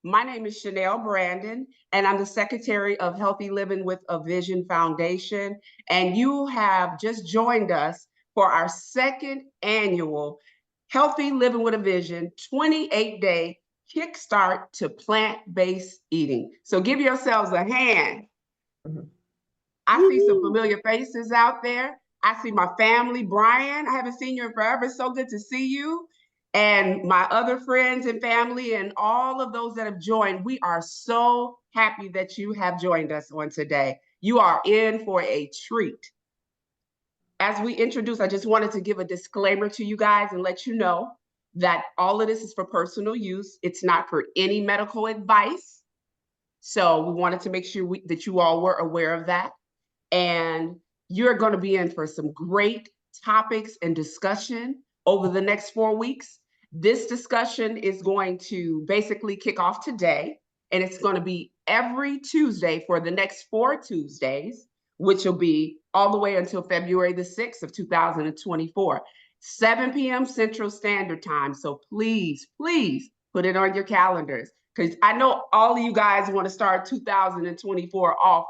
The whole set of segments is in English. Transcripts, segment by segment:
My name is Chanel Brandon, and I'm the Secretary of Healthy Living with a Vision Foundation. And you have just joined us for our second annual Healthy Living with a Vision 28-day Kickstart to Plant-Based Eating. So give yourselves a hand. I see some familiar faces out there. I see my family, Brian. I haven't seen you in forever. It's so good to see you. And my other friends and family and all of those that have joined. We are so happy that you have joined us on today. You are in for a treat. As we introduce, I just wanted to give a disclaimer to you guys and let you know that all of this is for personal use. It's not for any medical advice. So we wanted to make sure that you all were aware of that. And you're going to be in for some great topics and discussion over the next 4 weeks. This discussion is going to basically kick off today, and it's going to be every Tuesday for the next 4 Tuesdays, which will be all the way until February the 6th of 2024, 7 p.m. Central Standard Time. So please, please put it on your calendars, because I know all of you guys want to start 2024 off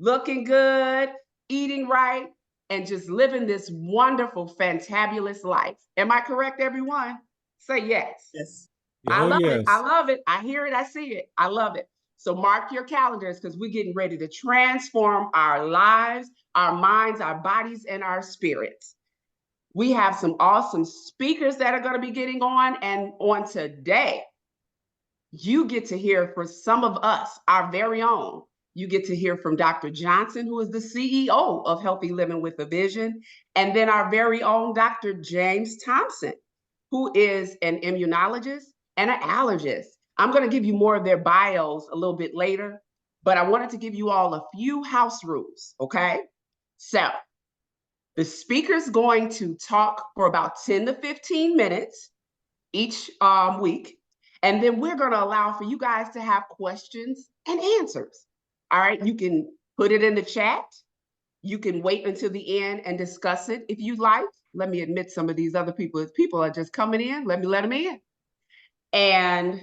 looking good, eating right, and just living this wonderful, fantabulous life. Am I correct, everyone? Say yes. Yes. I Oh, love it. I yes. love it. I hear it. I see it. I love it. So mark your calendars, because we're getting ready to transform our lives, our minds, our bodies, and our spirits. We have some awesome speakers that are going to be getting on. And on today, you get to hear from some of us, our very own. You get to hear from Dr. Johnson, who is the CEO of Healthy Living with a Vision, and then our very own Dr. James Thompson, who is an immunologist and an allergist. I'm going to give you more of their bios a little bit later, but I wanted to give you all a few house rules, okay? So the speaker's going to talk for about 10 to 15 minutes each week. And then we're going to allow for you guys to have questions and answers. All right. You can put it in the chat. You can wait until the end and discuss it if you'd like. Let me admit some of these other people. If people are just coming in, let me let them in. And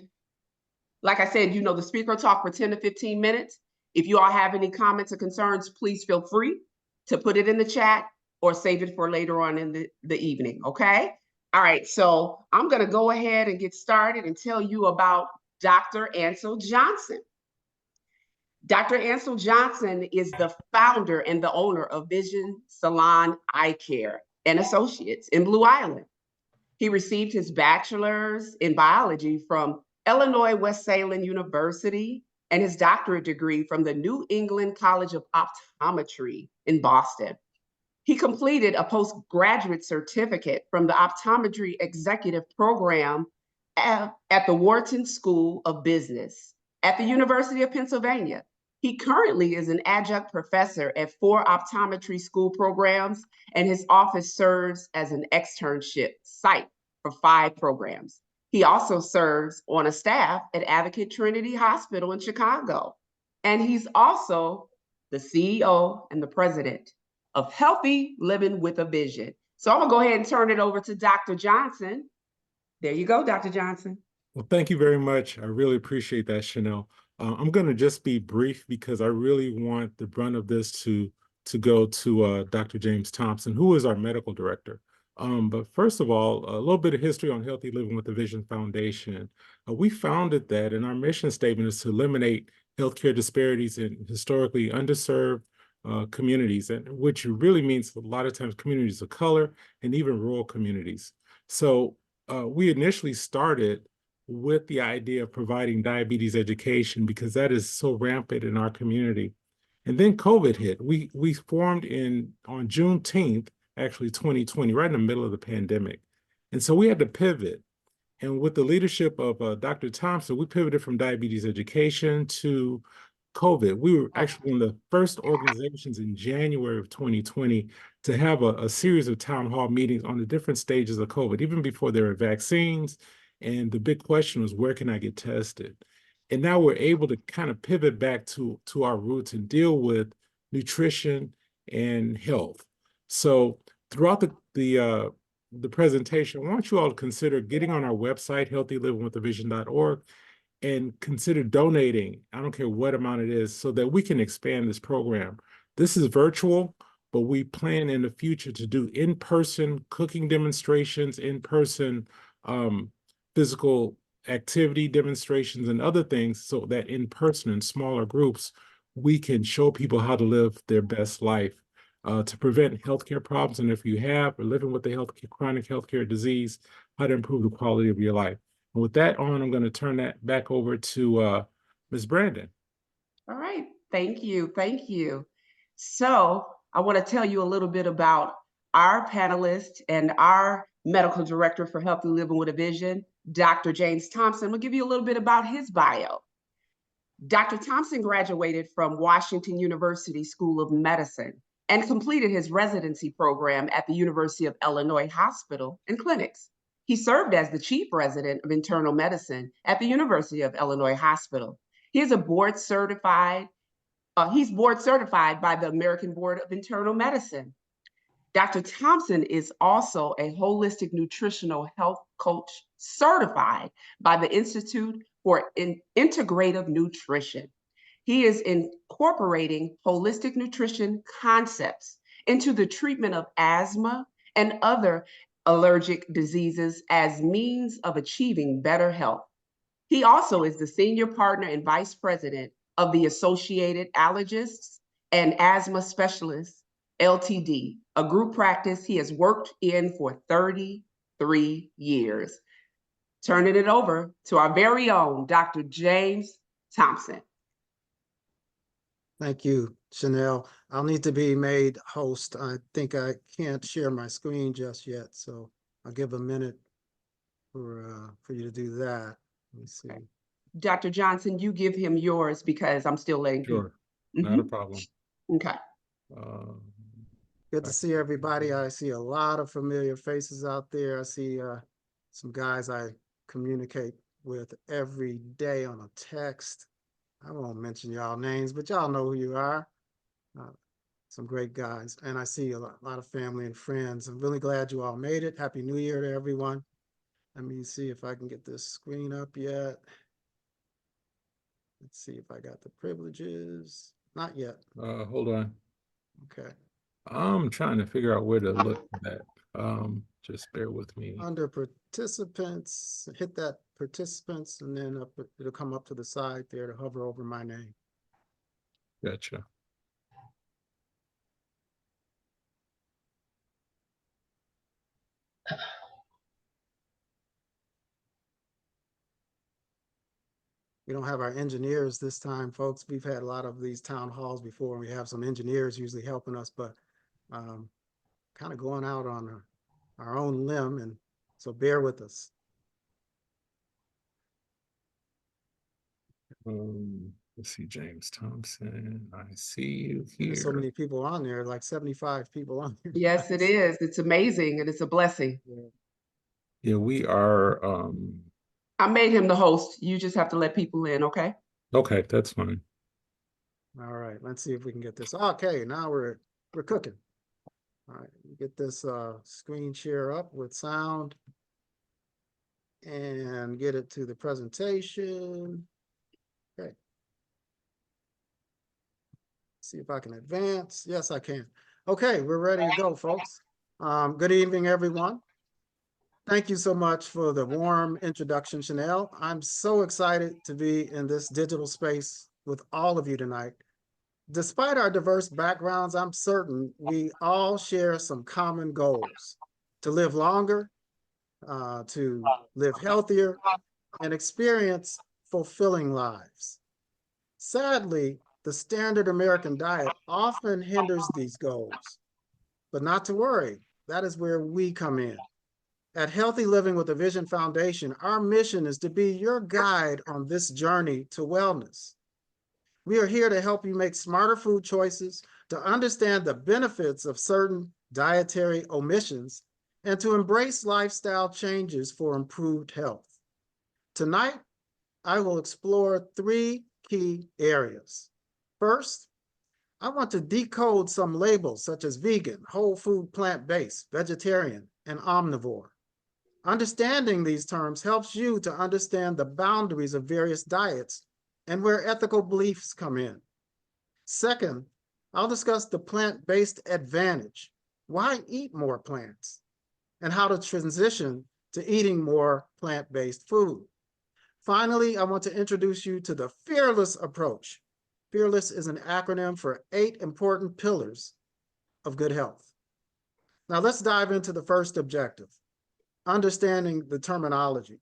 like I said, you know, the speaker will talk for 10 to 15 minutes. If you all have any comments or concerns, please feel free to put it in the chat or save it for later on in the evening. Okay. All right, so I'm going to go ahead and get started and tell you about Dr. Ansel Johnson. Dr. Ansel Johnson is the founder and the owner of Vision Salon Eye Care and Associates in Blue Island. He received his bachelor's in biology from Illinois Wesleyan University and his doctorate degree from the New England College of Optometry in Boston. He completed a postgraduate certificate from the Optometry Executive Program at the Wharton School of Business at the University of Pennsylvania. He currently is an adjunct professor at 4 optometry school programs, and his office serves as an externship site for 5 programs. He also serves on a staff at Advocate Trinity Hospital in Chicago. And he's also the CEO and the president of Healthy Living with a Vision. So I'm gonna go ahead and turn it over to Dr. Johnson. There you go, Dr. Johnson. Well, thank you very much. I really appreciate that, Chanel. I'm going to just be brief because I really want the brunt of this to go to Dr. James Thompson, who is our medical director. But first of all, a little bit of history on Healthy Living with the Vision Foundation. We founded that, and our mission statement is to eliminate healthcare disparities in historically underserved communities, and which really means a lot of times communities of color and even rural communities. So we initially started with the idea of providing diabetes education because that is so rampant in our community. And then COVID hit. We formed on Juneteenth, actually 2020, right in the middle of the pandemic. And so we had to pivot. And with the leadership of Dr. Thompson, we pivoted from diabetes education to COVID. We were actually one of the first organizations in January of 2020 to have a series of town hall meetings on the different stages of COVID, even before there were vaccines. And the big question was, where can I get tested? And now we're able to kind of pivot back to our roots and deal with nutrition and health. So throughout the presentation, I want you all to consider getting on our website, healthylivingwithavision.org, and consider donating. I don't care what amount it is, so that we can expand this program. This is virtual, but we plan in the future to do in-person cooking demonstrations, in-person physical activity demonstrations, and other things, so that in person in smaller groups, we can show people how to live their best life, to prevent healthcare problems. And if you have or living with a chronic healthcare disease, how to improve the quality of your life. And with that on, I'm going to turn that back over to Ms. Brandon. All right. Thank you. Thank you. So I want to tell you a little bit about our panelist and our medical director for Healthy Living with a Vision, Dr. James Thompson. We'll give you a little bit about his bio. Dr. Thompson graduated from Washington University School of Medicine and completed his residency program at the University of Illinois Hospital and Clinics. He served as the chief resident of internal medicine at the University of Illinois Hospital. He is board certified by the American Board of Internal Medicine. Dr. Thompson is also a holistic nutritional health coach certified by the Institute for Integrative Nutrition. He is incorporating holistic nutrition concepts into the treatment of asthma and other allergic diseases as means of achieving better health. He also is the senior partner and vice president of the Associated Allergists and Asthma Specialists, LTD, a group practice he has worked in for 33 years. Turning it over to our very own Dr. James Thompson. Thank you, Chanel. I'll need to be made host. I think I can't share my screen just yet, so I'll give a minute for you to do that. Let me see. Okay. Dr. Johnson, you give him yours because I'm still letting Sure, people. not a problem. Okay. Good to see everybody. I see a lot of familiar faces out there. I see some guys I communicate with every day on a text. I won't mention y'all names, but y'all know who you are. Some great guys. And I see a lot of family and friends. I'm really glad you all made it. Happy New Year to everyone. Let me see if I can get this screen up yet. Let's see if I got the privileges. Not yet. Hold on. Okay. I'm trying to figure out where to look at that. Just bear with me. Under participants, hit that participants, and then it'll come up to the side there to hover over my name. Gotcha. We don't have our engineers this time, folks. We've had a lot of these town halls before, and we have some engineers usually helping us, but kind of going out on our own limb, and so bear with us. Let's see, James Thompson. I see you here. There's so many people on there, like 75 people on there. Yes, it is. It's amazing and it's a blessing. Yeah, we are. I made him the host. You just have to let people in, okay? Okay, that's fine. All right, let's see if we can get this. Okay, now we're cooking. All right, get this screen share up with sound and get it to the presentation. Okay. See if I can advance. Yes, I can. Okay, we're ready to go, folks. Good evening, everyone. Thank you so much for the warm introduction, Chanel. I'm so excited to be in this digital space with all of you tonight. Despite our diverse backgrounds, I'm certain we all share some common goals: to live longer, to live healthier, and experience fulfilling lives. Sadly, the standard American diet often hinders these goals, but not to worry, that is where we come in. At Healthy Living with a Vision Foundation, our mission is to be your guide on this journey to wellness. We are here to help you make smarter food choices, to understand the benefits of certain dietary omissions, and to embrace lifestyle changes for improved health. Tonight, I will explore 3 key areas. First, I want to decode some labels such as vegan, whole food, plant-based, vegetarian, and omnivore. Understanding these terms helps you to understand the boundaries of various diets and where ethical beliefs come in. Second, I'll discuss the plant-based advantage. Why eat more plants? And how to transition to eating more plant-based food. Finally, I want to introduce you to the fearless approach. Fearless is an acronym for 8 important pillars of good health. Now let's dive into the first objective, understanding the terminology.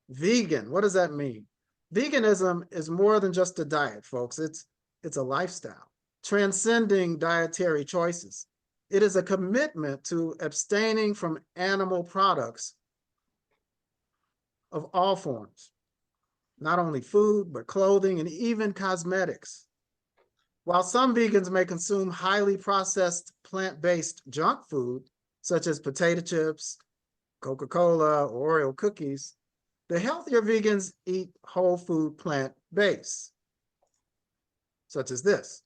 Vegan, what does that mean? Veganism is more than just a diet, folks. It's a lifestyle, transcending dietary choices. It is a commitment to abstaining from animal products of all forms, not only food, but clothing and even cosmetics. While some vegans may consume highly processed plant-based junk food, such as potato chips, Coca-Cola, or Oreo cookies, the healthier vegans eat whole food plant-based, such as this.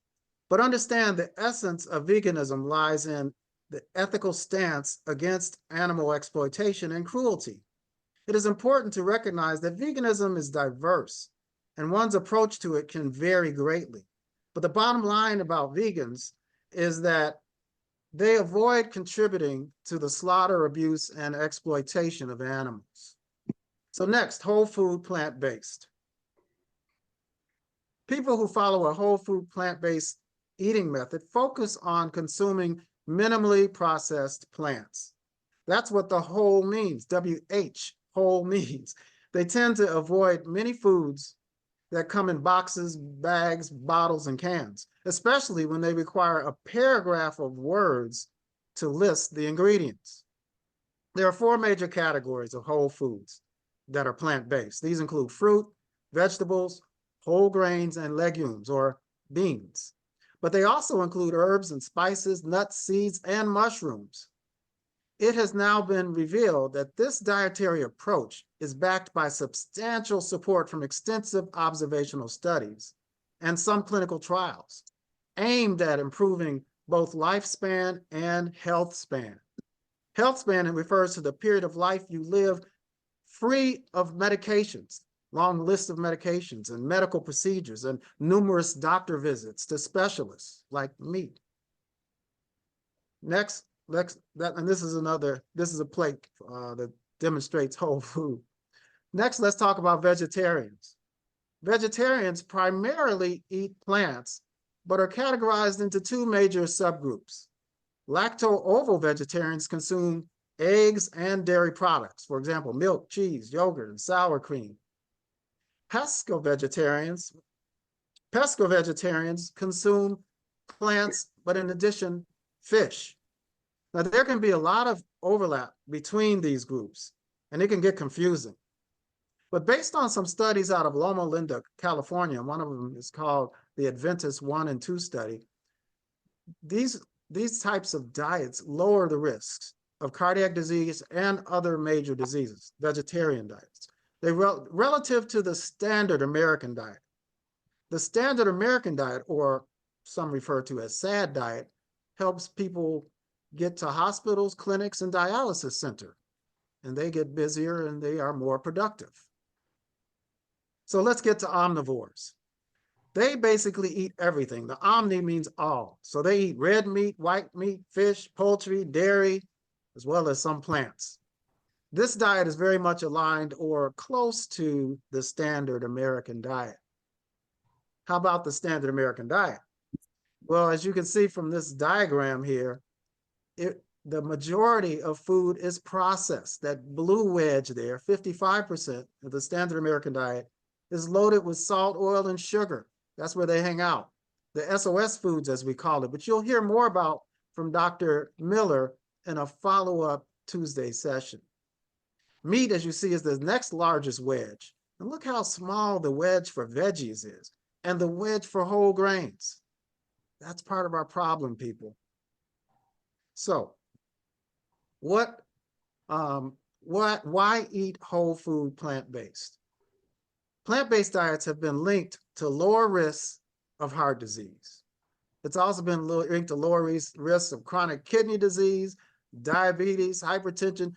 But understand the essence of veganism lies in the ethical stance against animal exploitation and cruelty. It is important to recognize that veganism is diverse, and one's approach to it can vary greatly. But the bottom line about vegans is that they avoid contributing to the slaughter, abuse, and exploitation of animals. So next, whole food plant-based. People who follow a whole food plant-based eating method focus on consuming minimally processed plants. That's what the whole means, WH, whole means. They tend to avoid many foods that come in boxes, bags, bottles, and cans, especially when they require a paragraph of words to list the ingredients. There are 4 major categories of whole foods that are plant-based. These include fruit, vegetables, whole grains, and legumes, or beans. But they also include herbs and spices, nuts, seeds, and mushrooms. It has now been revealed that this dietary approach is backed by substantial support from extensive observational studies and some clinical trials aimed at improving both lifespan and health span. Health span refers to the period of life you live free of medications, long lists of medications and medical procedures and numerous doctor visits to specialists like me. Next, and this is a plate that demonstrates whole food. Next, let's talk about vegetarians. Vegetarians primarily eat plants, but are categorized into 2 major subgroups. Lacto-ovo vegetarians consume eggs and dairy products, for example, milk, cheese, yogurt, and sour cream. Pesco vegetarians consume plants, but in addition, fish. Now, there can be a lot of overlap between these groups, and it can get confusing. But based on some studies out of Loma Linda, California, one of them is called the Adventist 1 and 2 study, these types of diets lower the risks of cardiac disease and other major diseases, vegetarian diets. They relative to the standard American diet. The standard American diet, or some refer to as SAD diet, helps people get to hospitals, clinics, and dialysis center, and they get busier and they are more productive. So let's get to omnivores. They basically eat everything. The omni means all. So they eat red meat, white meat, fish, poultry, dairy, as well as some plants. This diet is very much aligned or close to the standard American diet. How about the standard American diet? Well, as you can see from this diagram here, the majority of food is processed. That blue wedge there, 55% of the standard American diet, is loaded with salt, oil, and sugar. That's where they hang out. The SOS foods, as we call it, but you'll hear more about from Dr. Miller in a follow-up Tuesday session. Meat, as you see, is the next largest wedge. And look how small the wedge for veggies is, and the wedge for whole grains. That's part of our problem, people. So, why eat whole food plant-based? Plant-based diets have been linked to lower risks of heart disease. It's also been linked to lower risks of chronic kidney disease, diabetes, hypertension,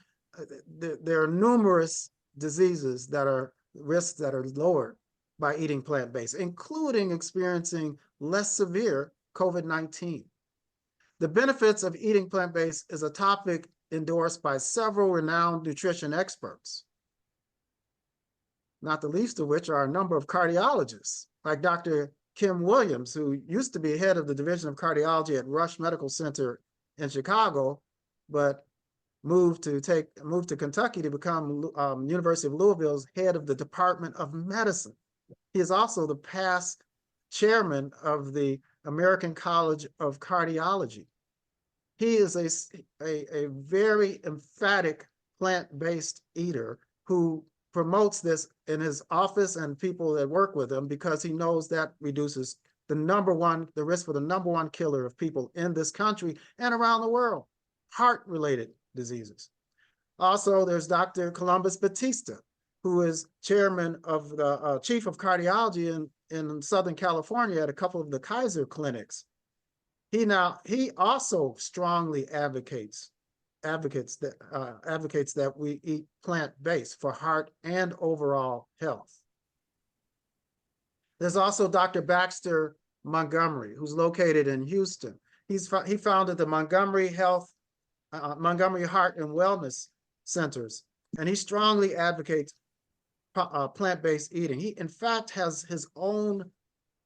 there are numerous diseases that are risks that are lowered by eating plant-based, including experiencing less severe COVID-19. The benefits of eating plant-based is a topic endorsed by several renowned nutrition experts, not the least of which are a number of cardiologists, like Dr. Kim Williams, who used to be head of the Division of Cardiology at Rush Medical Center in Chicago, but moved to Kentucky to become University of Louisville's head of the Department of Medicine. He is also the past chairman of the American College of Cardiology. He is a very emphatic plant-based eater who promotes this in his office and people that work with him because he knows that reduces the risk for the number one killer of people in this country and around the world, heart-related diseases. Also, there's Dr. Columbus Batista, who is chairman of the chief of cardiology in Southern California at a couple of the Kaiser clinics. He also strongly advocates that we eat plant-based for heart and overall health. There's also Dr. Baxter Montgomery, who's located in Houston. He founded the Montgomery Heart and Wellness Centers, and he strongly advocates plant-based eating. He, in fact, has his own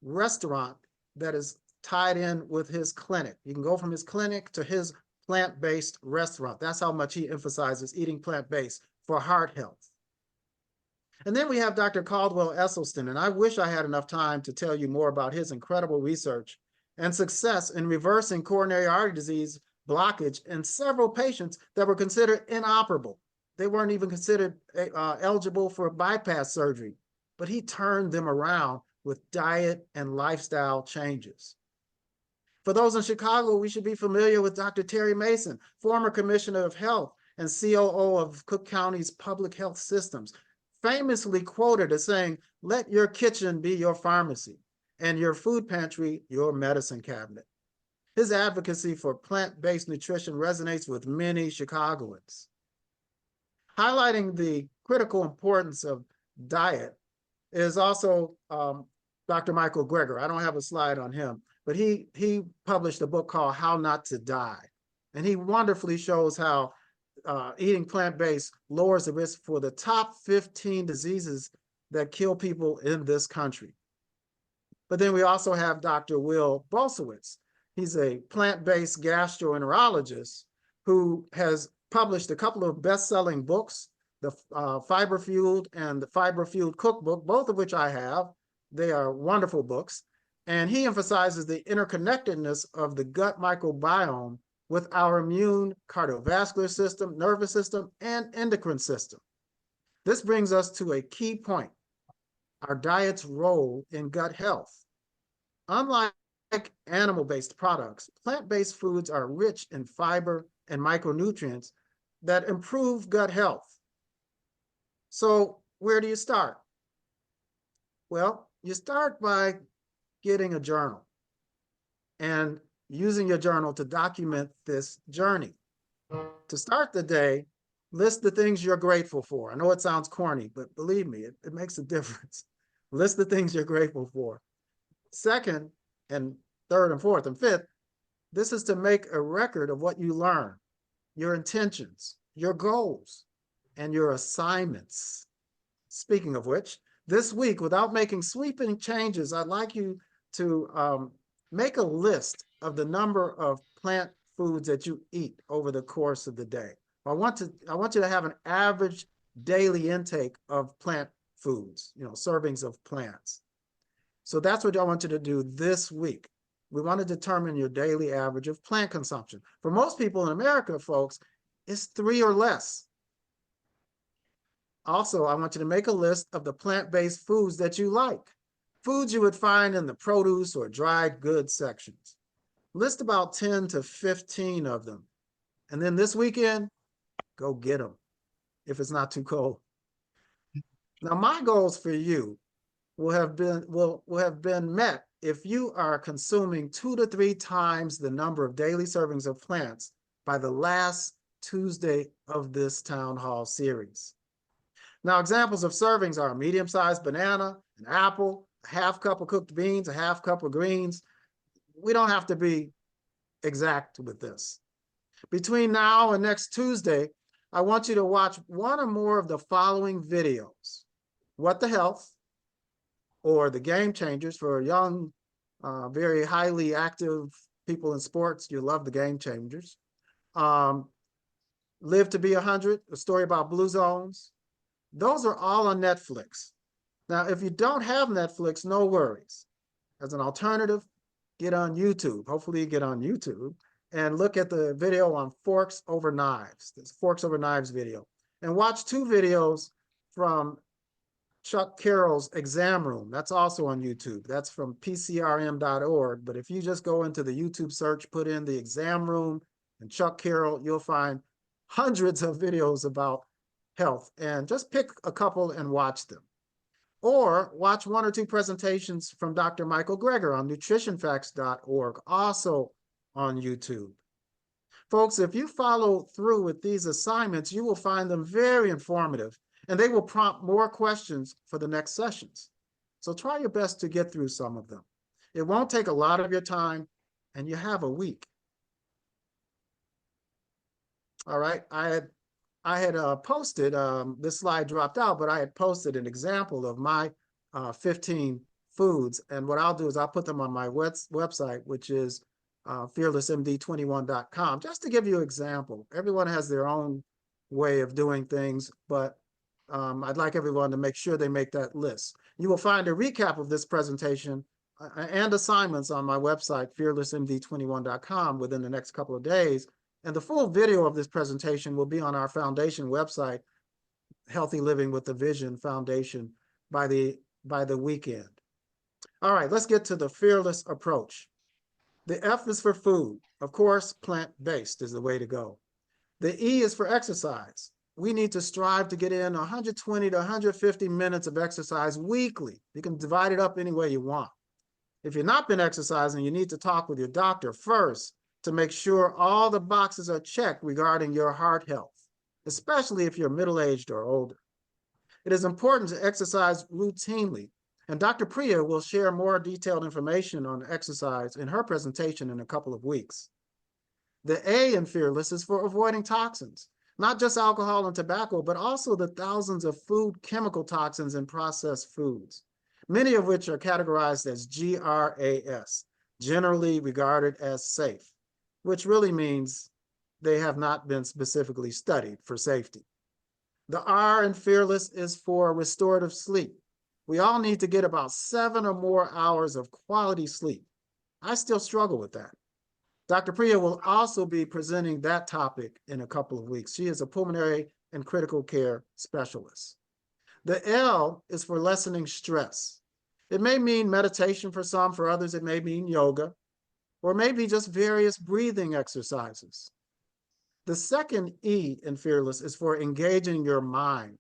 restaurant that is tied in with his clinic. You can go from his clinic to his plant-based restaurant. That's how much he emphasizes eating plant-based for heart health. And then we have Dr. Caldwell Esselstyn, and I wish I had enough time to tell you more about his incredible research and success in reversing coronary artery disease blockage in several patients that were considered inoperable. They weren't even considered eligible for bypass surgery, but he turned them around with diet and lifestyle changes. For those in Chicago, we should be familiar with Dr. Terry Mason, former Commissioner of Health and COO of Cook County's Public Health Systems, famously quoted as saying, "Let your kitchen be your pharmacy and your food pantry your medicine cabinet." His advocacy for plant-based nutrition resonates with many Chicagoans. Highlighting the critical importance of diet is also Dr. Michael Greger. I don't have a slide on him, but he published a book called How Not to Die. And he wonderfully shows how eating plant-based lowers the risk for the top 15 diseases that kill people in this country. But then we also have Dr. Will Bolsowitz. He's a plant-based gastroenterologist who has published a couple of best-selling books, the Fiber Fueled and the Fiber Fueled Cookbook, both of which I have. They are wonderful books. And he emphasizes the interconnectedness of the gut microbiome with our immune, cardiovascular system, nervous system, and endocrine system. This brings us to a key point, our diet's role in gut health. Unlike animal-based products, plant-based foods are rich in fiber and micronutrients that improve gut health. So where do you start? Well, you start by getting a journal and using your journal to document this journey. To start the day, list the things you're grateful for. I know it sounds corny, but believe me, it makes a difference. List the things you're grateful for. Second, and third and fourth and fifth, this is to make a record of what you learn, your intentions, your goals, and your assignments. Speaking of which, this week, without making sweeping changes, I'd like you to make a list of the number of plant foods that you eat over the course of the day. I want you to have an average daily intake of plant foods, servings of plants. So that's what I want you to do this week. We want to determine your daily average of plant consumption. For most people in America, folks, it's 3 or less. Also, I want you to make a list of the plant-based foods that you like, foods you would find in the produce or dried goods sections. List about 10 to 15 of them. And then this weekend, go get them if it's not too cold. Now, my goals for you will have been met if you are consuming 2 to 3 times the number of daily servings of plants by the last Tuesday of this town hall series. Now, examples of servings are a medium-sized banana, an apple, a half cup of cooked beans, a half cup of greens. We don't have to be exact with this. Between now and next Tuesday, I want you to watch one or more of the following videos. What the Health, or the Game Changers for young, very highly active people in sports. You love the Game Changers. Live to be 100, a story about blue zones. Those are all on Netflix. Now, if you don't have Netflix, no worries. As an alternative, get on YouTube. Hopefully you get on YouTube and look at the video on Forks Over Knives, this Forks Over Knives video, and watch 2 videos from Chuck Carroll's Exam Room. That's also on YouTube. That's from pcrm.org. But if you just go into the YouTube search, put in the Exam Room and Chuck Carroll, you'll find hundreds of videos about health, and just pick a couple and watch them. Or watch 1 or 2 presentations from Dr. Michael Greger on nutritionfacts.org, also on YouTube. Folks, if you follow through with these assignments, you will find them very informative, and they will prompt more questions for the next sessions. So try your best to get through some of them. It won't take a lot of your time, and you have a week. All right, I had posted, this slide dropped out, but I had posted an example of my 15 foods. And what I'll do is I'll put them on my website, which is fearlessmd21.com, just to give you an example. Everyone has their own way of doing things, but I'd like everyone to make sure they make that list. You will find a recap of this presentation and assignments on my website, fearlessmd21.com, within the next couple of days. And the full video of this presentation will be on our foundation website, Healthy Living with a Vision Foundation, by the weekend. All right, let's get to the fearless approach. The F is for food. Of course, plant-based is the way to go. The E is for exercise. We need to strive to get in 120 to 150 minutes of exercise weekly. You can divide it up any way you want. If you've not been exercising, you need to talk with your doctor first to make sure all the boxes are checked regarding your heart health, especially if you're middle-aged or older. It is important to exercise routinely, and Dr. Priya will share more detailed information on exercise in her presentation in a couple of weeks. The A in Fearless is for avoiding toxins, not just alcohol and tobacco, but also the thousands of food chemical toxins in processed foods, many of which are categorized as GRAS, generally regarded as safe, which really means they have not been specifically studied for safety. The R in Fearless is for restorative sleep. We all need to get about 7 or more hours of quality sleep. I still struggle with that. Dr. Priya will also be presenting that topic in a couple of weeks. She is a pulmonary and critical care specialist. The L is for lessening stress. It may mean meditation for some, for others it may mean yoga, or maybe just various breathing exercises. The second E in Fearless is for engaging your mind,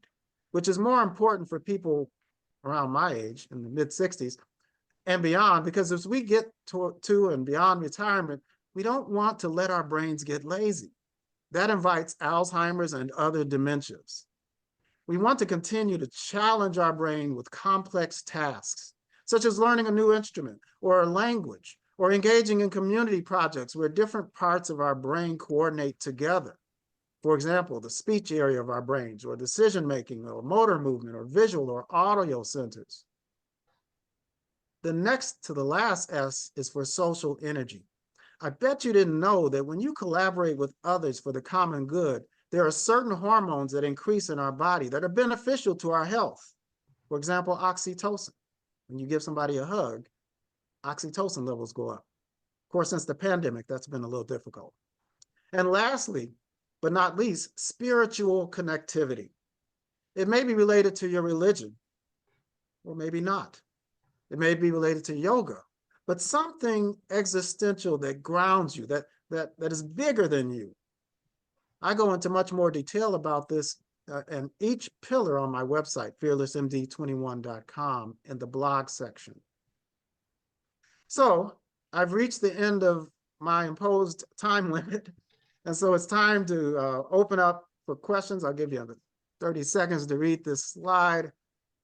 which is more important for people around my age, in the mid-60s and beyond, because as we get to and beyond retirement, we don't want to let our brains get lazy. That invites Alzheimer's and other dementias. We want to continue to challenge our brain with complex tasks, such as learning a new instrument or a language, or engaging in community projects where different parts of our brain coordinate together. For example, the speech area of our brains, or decision-making, or motor movement, or visual or audio centers. The next to the last S is for social energy. I bet you didn't know that when you collaborate with others for the common good, there are certain hormones that increase in our body that are beneficial to our health. For example, oxytocin. When you give somebody a hug, oxytocin levels go up. Of course, since the pandemic, that's been a little difficult. And lastly, but not least, spiritual connectivity. It may be related to your religion, or maybe not. It may be related to yoga, but something existential that grounds you, that is bigger than you. I go into much more detail about this and each pillar on my website, fearlessmd21.com, in the blog section. So I've reached the end of my imposed time limit, And so it's time to open up for questions. I'll give you 30 seconds to read this slide.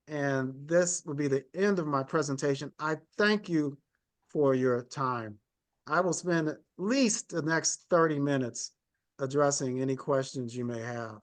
And this will be the end of my presentation. I thank you for your time. I will spend at least the next 30 minutes addressing any questions you may have.